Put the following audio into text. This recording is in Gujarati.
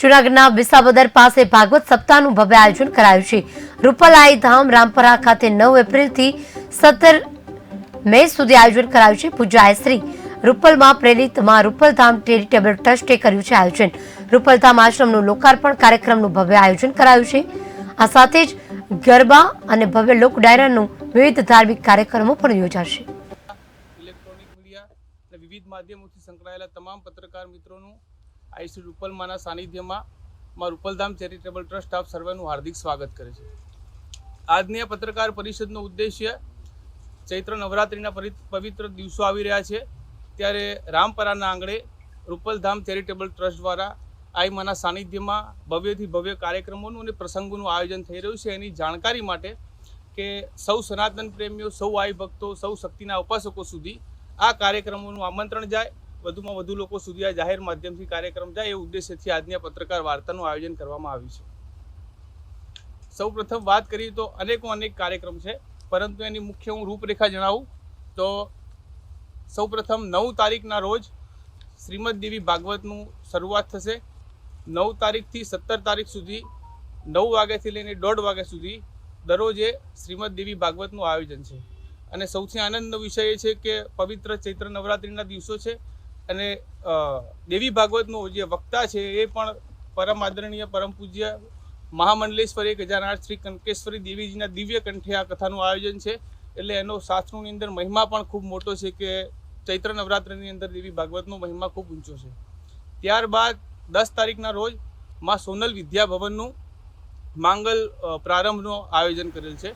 જૂનાગઢના વિસાવદર પાસે ભાગવત સપ્તાહનું ભવ્ય આયોજન કરાયું છે। રૂપલાઈ ધામ રામપરા ખાતે 9 એપ્રિલથી 17 મે સુધી આયોજન કરાયું છે। પૂજ્ય શ્રી રૂપલમાં પ્રેરિતમાં રૂપલધામ ચેરિટેબલ ટ્રસ્ટે કર્યું છે આયોજન। રૂપલધામ આશ્રમનું લોકાર્પણ કાર્યક્રમનું ભવ્ય આયોજન કરાયું છે। આ સાથે જ ગરબા અને ભવ્ય લોક ડાયરાનું વિવિધ ધાર્મિક કાર્યક્રમો પણ યોજાશે। ઇલેક્ટ્રોનિક મીડિયા અને વિવિધ માધ્યમોથી સંકળાયેલા તમામ પત્રકાર મિત્રોનું આ શ્રી રૂપલમાના સાનિધ્યમાં રૂપલધામ ચેરિટેબલ ટ્રસ્ટ આપ સર્વેનું હાર્દિક સ્વાગત કરે છે। આજની આ પત્રકાર પરિષદનો ઉદ્દેશ્ય ચૈત્ર નવરાત્રિના પવિત્ર દિવસો આવી રહ્યા છે ત્યારે રામપરાના આંગણે રૂપલધામ ચેરિટેબલ ટ્રસ્ટ દ્વારા આઈમાના સાનિધ્યમાં ભવ્યથી ભવ્ય કાર્યક્રમોનું અને પ્રસંગોનું આયોજન થઈ રહ્યું છે। એની જાણકારી માટે કે સૌ સનાતન પ્રેમીઓ, સૌ આઈ ભક્તો, સૌ શક્તિના ઉપાસકો સુધી આ કાર્યક્રમોનું આમંત્રણ જાય, વધુમાં વધુ લોકો સુધી આ જાહેર માધ્યમથી કાર્યક્રમ જાય એ ઉદ્દેશ્યથી આજની આ પત્રકાર વાર્તાનું આયોજન કરવામાં આવ્યું છે। સૌ પ્રથમ વાત કરીએ તો અનેક કાર્યક્રમ છે, પરંતુ એની મુખ્ય હું રૂપરેખા જણાવું તો સૌ પ્રથમ 9 તારીખના રોજ શ્રીમદ દેવી ભાગવતનું શરૂઆત થશે। 9 તારીખથી 17 તારીખ સુધી 9 વાગ્યાથી લઈને 1:30 વાગ્યા સુધી દરરોજે શ્રીમદ દેવી ભાગવતનું આયોજન છે। અને સૌથી આનંદનો વિષય એ છે કે પવિત્ર ચૈત્ર નવરાત્રિના દિવસો છે અને દેવી ભાગવતનો જે વક્તા છે એ પણ પરમ આદરણીય પરમ પૂજ્ય મહામંડલેશ્વરી 1008 શ્રી કનકેશ્વરી દેવીજીના દિવ્ય કંઠે આ કથાનું આયોજન છે। એટલે એનો શાસ્ત્રોની અંદર મહિમા પણ ખૂબ મોટો છે કે ચૈત્ર નવરાત્રિની અંદર દેવી ભાગવતનો મહિમા ખૂબ ઊંચો છે। ત્યારબાદ 10 તારીખના રોજ માં સોનલ વિદ્યા ભવનનું માંગલ પ્રારંભનું આયોજન કરેલ છે।